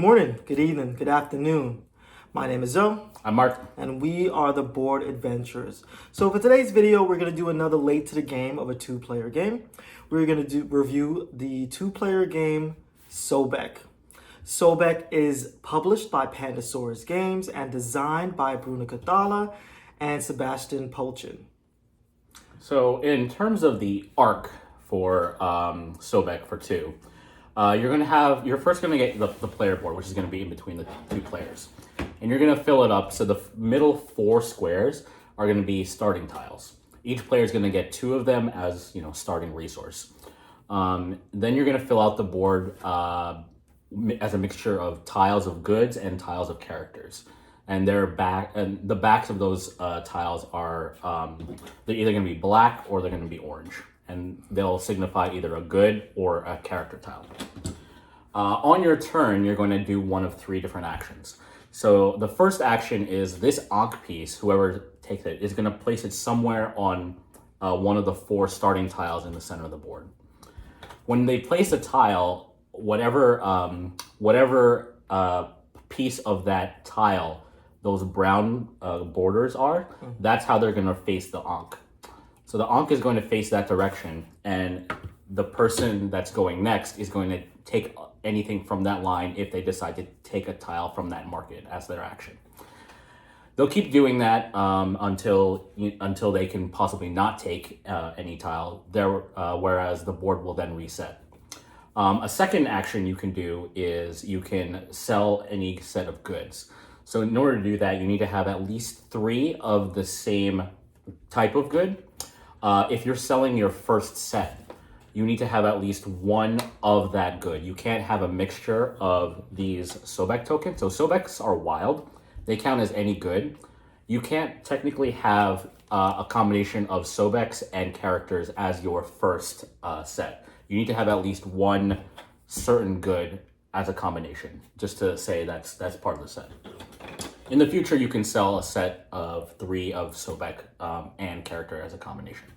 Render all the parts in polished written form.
morning, good evening, good afternoon. My name is Zoe, I'm Mark. and we are the Board Adventurers. So for today's video, we're going to do another late to the game of a two-player game. We're going to review the two-player game Sobek. Sobek is published by Pandasaurus Games and designed by Bruno Cathala and Sebastian Polchin. So in terms of the arc for Sobek for two, you're first gonna get the player board, which is gonna be in between the two players, and you're gonna fill it up. So the middle four squares are gonna be starting tiles. Each player is gonna get two of them as starting resource. Then you're gonna fill out the board as a mixture of tiles of goods and tiles of characters. And the backs of those tiles are they're either going to be black or they're going to be orange, and they'll signify either a good or a character tile. On your turn, you're going to do one of three different actions. So the first action is this Ankh piece. Whoever takes it is going to place it somewhere on one of the four starting tiles in the center of the board. When they place a tile, whatever piece of that tile those brown borders are, that's how they're going to face the Ankh. So the Ankh is going to face that direction, and the person that's going next is going to take anything from that line if they decide to take a tile from that market as their action. They'll keep doing that until they can possibly not take any tile there, whereas the board will then reset. A second action you can do is you can sell any set of goods. So in order to do that, you need to have at least three of the same type of good. If you're selling your first set, you need to have at least one of that good. You can't have a mixture of these Sobek tokens. So Sobeks are wild. They count as any good. You can't technically have a combination of Sobeks and characters as your first set. You need to have at least one certain good as a combination, just to say that's part of the set. In the future, you can sell a set of three of Sobek and character as a combination.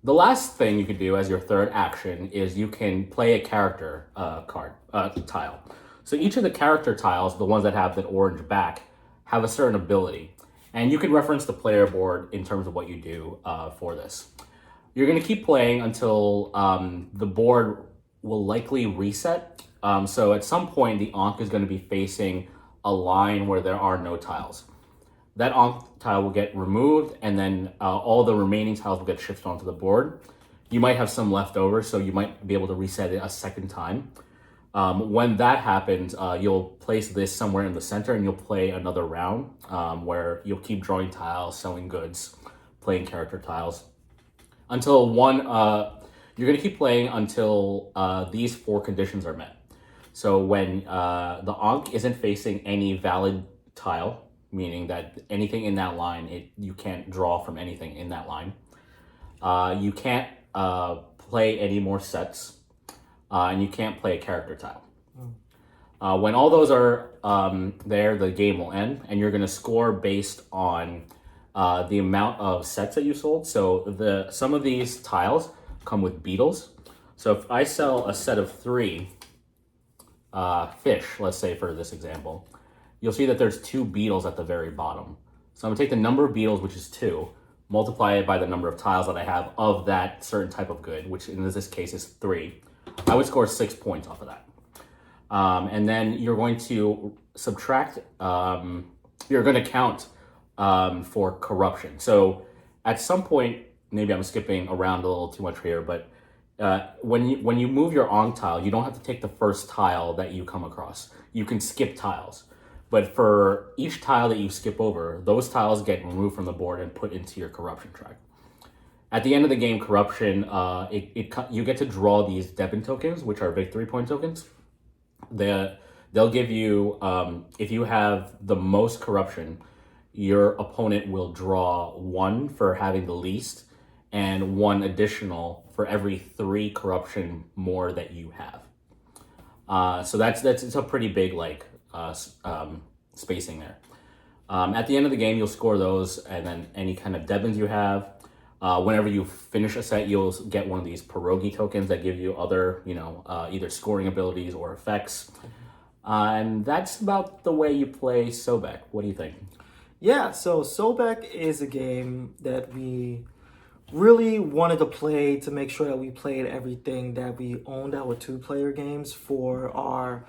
The last thing you could do as your third action is you can play a character tile. So each of the character tiles, the ones that have that orange back, have a certain ability. And you can reference the player board in terms of what you do for this. You're going to keep playing until the board will likely reset. So at some point, the Ankh is going to be facing a line where there are no tiles. That Ankh tile will get removed, and then all the remaining tiles will get shifted onto the board. You might have some left over, so you might be able to reset it a second time. When that happens, you'll place this somewhere in the center, and you'll play another round where you'll keep drawing tiles, selling goods, playing character tiles, until you're going to keep playing until these four conditions are met. So when the Ankh isn't facing any valid tile, meaning that anything in that line, you can't draw from anything in that line. You can't play any more sets, and you can't play a character tile. When all those are there, the game will end, and you're going to score based on the amount of sets that you sold. So some of these tiles come with beetles. So if I sell a set of three fish, let's say for this example, you'll see that there's two beetles at the very bottom. So I'm gonna take the number of beetles, which is 2, multiply it by the number of tiles that I have of that certain type of good, which in this case is 3. I would score 6 points off of that. And then you're going to subtract, you're gonna count for corruption. So at some point, maybe I'm skipping around a little too much here, but when you move your Ankh tile, you don't have to take the first tile that you come across. You can skip tiles. But for each tile that you skip over, those tiles get removed from the board and put into your corruption track. At the end of the game, corruption, you get to draw these Devon tokens, which are victory point tokens. They'll give you, if you have the most corruption, your opponent will draw 1 for having the least, and 1 additional for every 3 corruption more that you have. So it's a pretty big spacing there. At the end of the game, you'll score those, and then any kind of Devons you have. Whenever you finish a set, you'll get one of these pierogi tokens that give you other, either scoring abilities or effects. And that's about the way you play Sobek. What do you think? Yeah, so Sobek is a game that we really wanted to play to make sure that we played everything that we owned our two-player games for our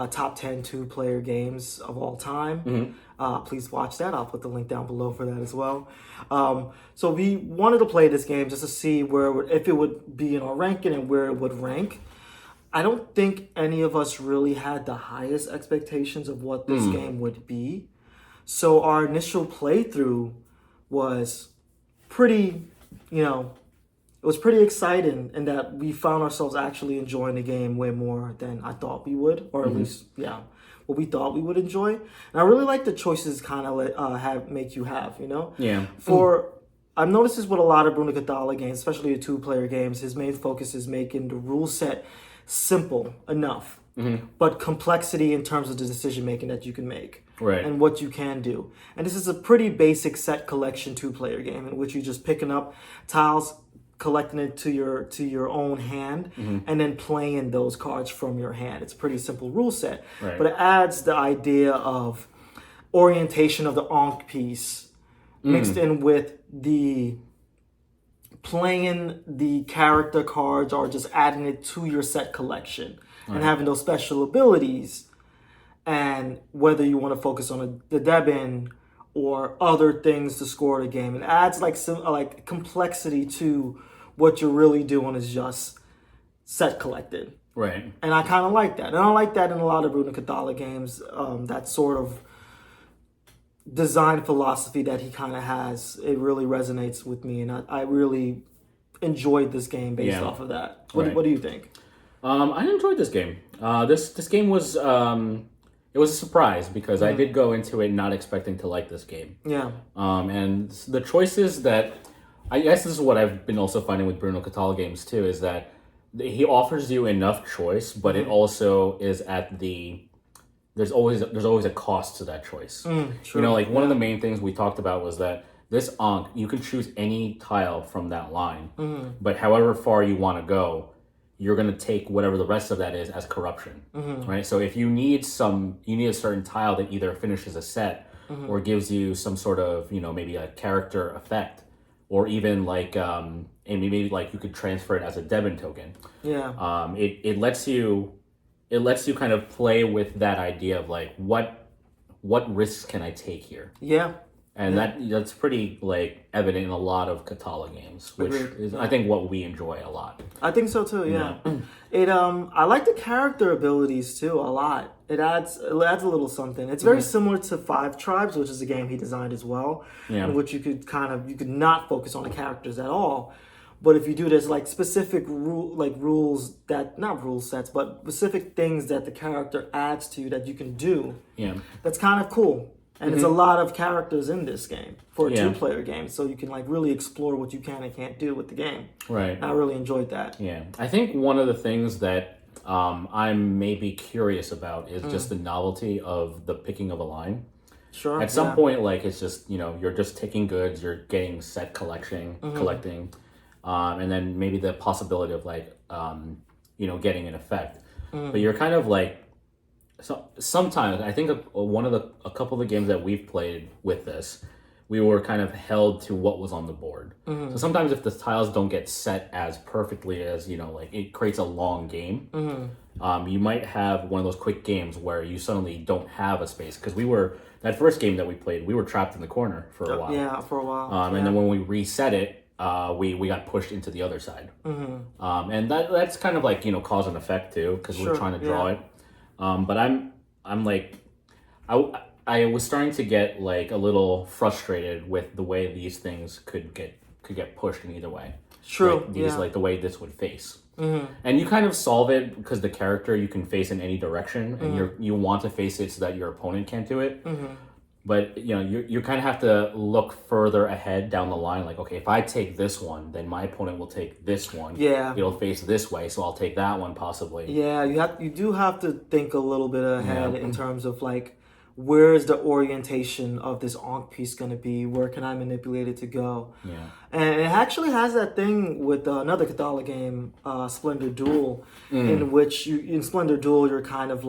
top 10 two-player games of all time. Please watch that. I'll put the link down below for that as well. So we wanted to play this game just to see if it would be in our ranking and where it would rank. I don't think any of us really had the highest expectations of what this game would be. So our initial playthrough was pretty, it was pretty exciting in that we found ourselves actually enjoying the game way more than I thought we would, or at least, what we thought we would enjoy. And I really like the choices kind of make you have, Yeah. I've noticed this with a lot of Bruno Cathala games, especially the two-player games. His main focus is making the rule set simple enough, but complexity in terms of the decision making that you can make. Right. And what you can do. And this is a pretty basic set collection two-player game in which you're just picking up tiles, collecting it to your own hand, and then playing those cards from your hand. It's a pretty simple rule set. Right. But it adds the idea of orientation of the Ankh piece mixed in with the playing the character cards or just adding it to your set collection and having those special abilities. And whether you want to focus on the Debin or other things to score the game, it adds like complexity to what you're really doing is just set collected. Right. And I kind of like that. And I like that in a lot of Bruno Cathala games, that sort of design philosophy that he kind of has. It really resonates with me, and I really enjoyed this game based off of that. What do you think? I enjoyed this game. This game was it was a surprise because I did go into it not expecting to like this game. Yeah. And the choices that I guess this is what I've been also finding with Bruno Cathala games too is that he offers you enough choice, but it also is at the there's always a cost to that choice. True. One of the main things we talked about was that this Ankh, you can choose any tile from that line, but however far you want to go, you're going to take whatever the rest of that is as corruption, right? So if you need a certain tile that either finishes a set or gives you some sort of, maybe a character effect, or even and maybe like you could transfer it as a Debin token. Yeah. It lets you kind of play with that idea of like what risks can I take here? Yeah. And that's pretty evident in a lot of Cathala games, which is I think what we enjoy a lot. I think so too. Yeah. I like the character abilities too a lot. It adds a little something. It's very similar to Five Tribes, which is a game he designed as well, in which you could not focus on the characters at all. But if you do, there's specific rules that, not rule sets, but specific things that the character adds to you that you can do. Yeah. That's kind of cool. And there's a lot of characters in this game for a two-player game, so you can really explore what you can and can't do with the game. Right. And I really enjoyed that. Yeah. I think one of the things that I'm maybe curious about is just the novelty of the picking of a line. Sure. At some point, it's just, you're just taking goods, you're getting set collecting, and then maybe the possibility of getting an effect. But you're kind of so sometimes I think a couple of the games that we've played with this, we were kind of held to what was on the board. So sometimes if the tiles don't get set as perfectly as it creates a long game. You might have one of those quick games where you suddenly don't have a space because that first game that we played, we were trapped in the corner for a while. Yeah, for a while. And then when we reset it, we got pushed into the other side. And that's kind of cause and effect too because we're trying to draw it. But I was starting to get a little frustrated with the way these things could get pushed in either way. True. The way this would face. And you kind of solve it because the character you can face in any direction, and you want to face it so that your opponent can't do it. But you kind of have to look further ahead down the line. Okay, if I take this one, then my opponent will take this one. Yeah, it'll face this way, so I'll take that one possibly. Yeah, you do have to think a little bit ahead in terms of where is the orientation of this Ankh piece going to be? Where can I manipulate it to go? Yeah, and it actually has that thing with another Cathala game, Splendor Duel, in which in Splendor Duel you're kind of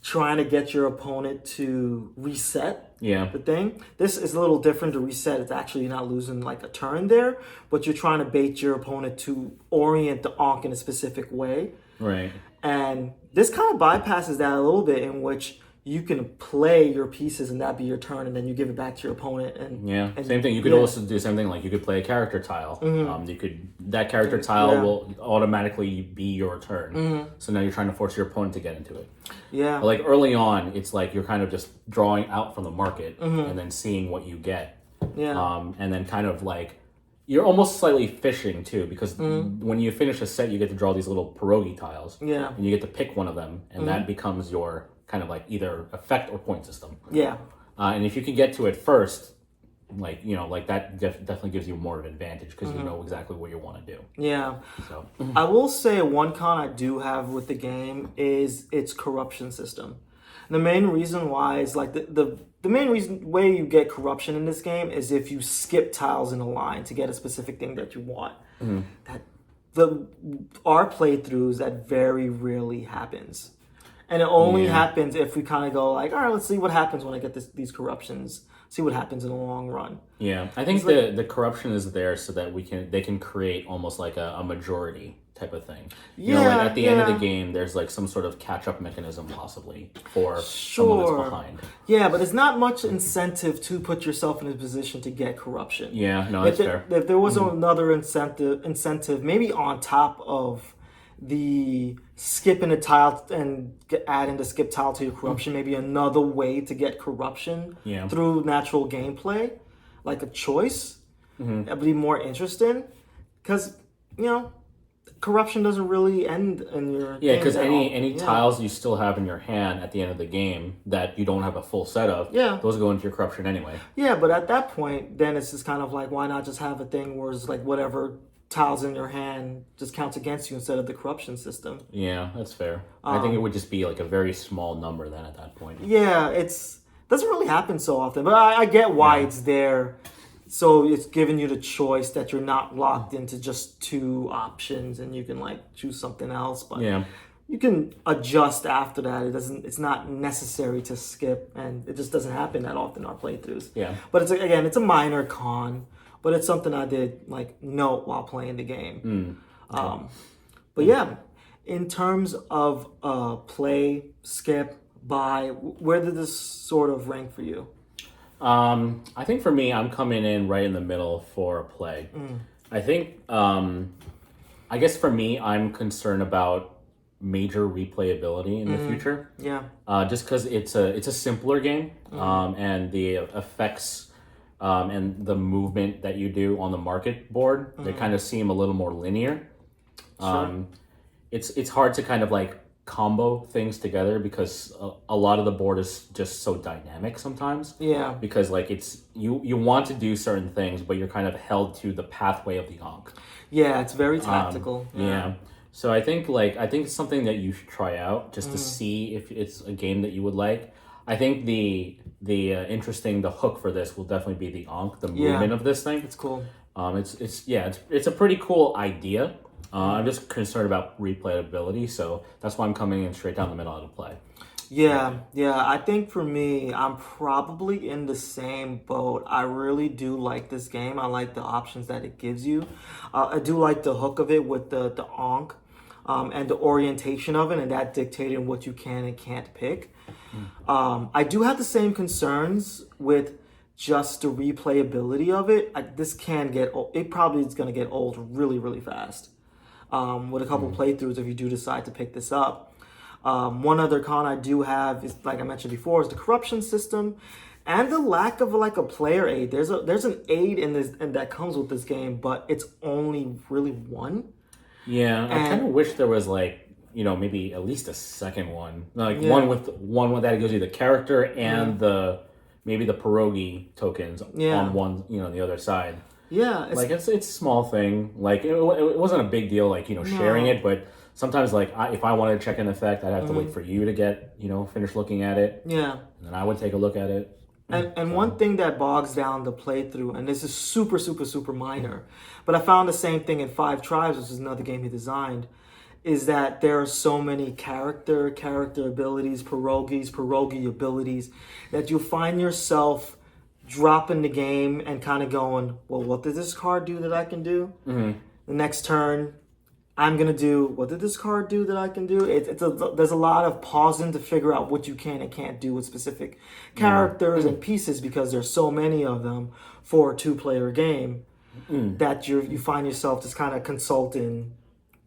trying to get your opponent to reset Yeah. the thing. This is a little different to reset. It's actually you're not losing like a turn there, but you're trying to bait your opponent to orient the Ankh in a specific way. Right. And this kind of bypasses that a little bit, in which you can play your pieces and that be your turn, and then you give it back to your opponent. And Yeah, and, same thing. You could also do the same thing. Like you could play a character tile. You could that character tile will automatically be your turn. So now you're trying to force your opponent to get into it. Yeah. But like early on, it's like you're kind of just drawing out from the market and then seeing what you get. Yeah. And then kind of like you're almost slightly fishing too, because when you finish a set, you get to draw these little pierogi tiles. Yeah. And you get to pick one of them, and that becomes your kind of like either effect or point system. Yeah. And if you can get to it first, like, you know, like that definitely gives you more of an advantage because you know exactly what you want to do. Yeah. So I will say one con I do have with the game is its corruption system. The main reason why is like the main reason way you get corruption in this game is if you skip tiles in a line to get a specific thing that you want. That our playthroughs, that very rarely happens. And it only happens if we kind of go like, all right, let's see what happens when I get these corruptions. See what happens in the long run. Yeah, I think the corruption is there so that they can create almost like a majority type of thing. You know, like at the end of the game, there's like some sort of catch-up mechanism possibly for someone that's behind. Yeah, but there's not much incentive to put yourself in a position to get corruption. Yeah, no, that's fair. If there was another incentive, maybe on top of the skipping a tile and adding the skip tile to your corruption, maybe another way to get corruption through natural gameplay, like a choice, that'd be more interesting. Because, you know, corruption doesn't really end in your yeah, because any tiles you still have in your hand at the end of the game that you don't have a full set of, those go into your corruption anyway. Yeah, but at that point, then it's just kind of like, why not just have a thing where it's like whatever tiles in your hand just counts against you instead of the corruption system. Yeah, that's fair. I think it would just be like a very small number then at that point. Yeah, doesn't really happen so often, but I get why it's there. So it's giving you the choice that you're not locked into just two options and you can like choose something else. But you can adjust after that. It's not necessary to skip, and it just doesn't happen that often in our playthroughs. Yeah. But it's a minor con. But it's something I did like note while playing the game. But yeah, in terms of play, skip, buy, where did this sort of rank for you? I think for me, I'm coming in right in the middle for play. I think, I guess for me, I'm concerned about major replayability in the future. Yeah. Just because it's a simpler game, and the effects and the movement that you do on the market board, they kind of seem a little more linear. Sure. It's hard to kind of like combo things together because a lot of the board is just so dynamic sometimes. Yeah. Because like it's you want to do certain things, but you're kind of held to the pathway of the Ankh. Yeah, it's very tactical. Yeah. So I think it's something that you should try out just to see if it's a game that you would like. I think the hook for this will definitely be the Ankh, the movement of this thing. It's cool. It's a pretty cool idea. I'm just concerned about replayability, so that's why I'm coming in straight down the middle to play. Yeah. I think for me, I'm probably in the same boat. I really do like this game. I like the options that it gives you. I do like the hook of it with the Ankh, and the orientation of it, and that dictating what you can and can't pick. I do have the same concerns with just the replayability of it. This can get old. It probably is going to get old really, really fast. With a couple playthroughs, if you do decide to pick this up. One other con I do have is, like I mentioned before, is the corruption system and the lack of like a player aid. There's an aid in this and that comes with this game, but it's only really one. Yeah, I kind of wish there was like, you know, maybe at least a second one, like one with that gives you the character and maybe the pierogi tokens on one, you know, on the other side. Yeah, it's a small thing. Like it wasn't a big deal, like, you know, sharing it, but sometimes like if I wanted to check an effect, I'd have to wait for you to get, you know, finish looking at it. Yeah, and then I would take a look at it. And one thing that bogs down the playthrough, and this is super, super, super minor, but I found the same thing in Five Tribes, which is another game he designed, is that there are so many character abilities, pierogi abilities, that you find yourself dropping the game and kind of going, well, what did this card do that I can do? Mm-hmm. The next turn, I'm gonna do, what did this card do that I can do? There's a lot of pausing to figure out what you can and can't do with specific characters and pieces, because there's so many of them for a 2-player game that you find yourself just kind of consulting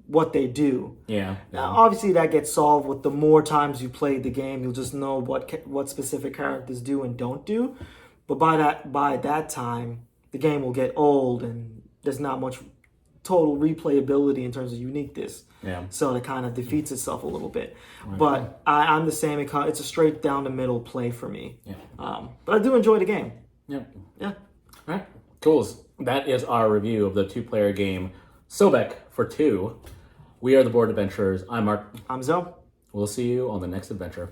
what they do. Yeah. Now, obviously, that gets solved with the more times you played the game. You'll just know what specific characters do and don't do. But by that time, the game will get old, and there's not much total replayability in terms of uniqueness. Yeah. So it kind of defeats itself a little bit. Right. But I'm the same. It's a straight down the middle play for me. Yeah. But I do enjoy the game. Yeah. Yeah. All right. Cool. That is our review of the 2-player game Sobek for 2. We are the Board Adventurers. I'm Mark. I'm Zoe. We'll see you on the next adventure.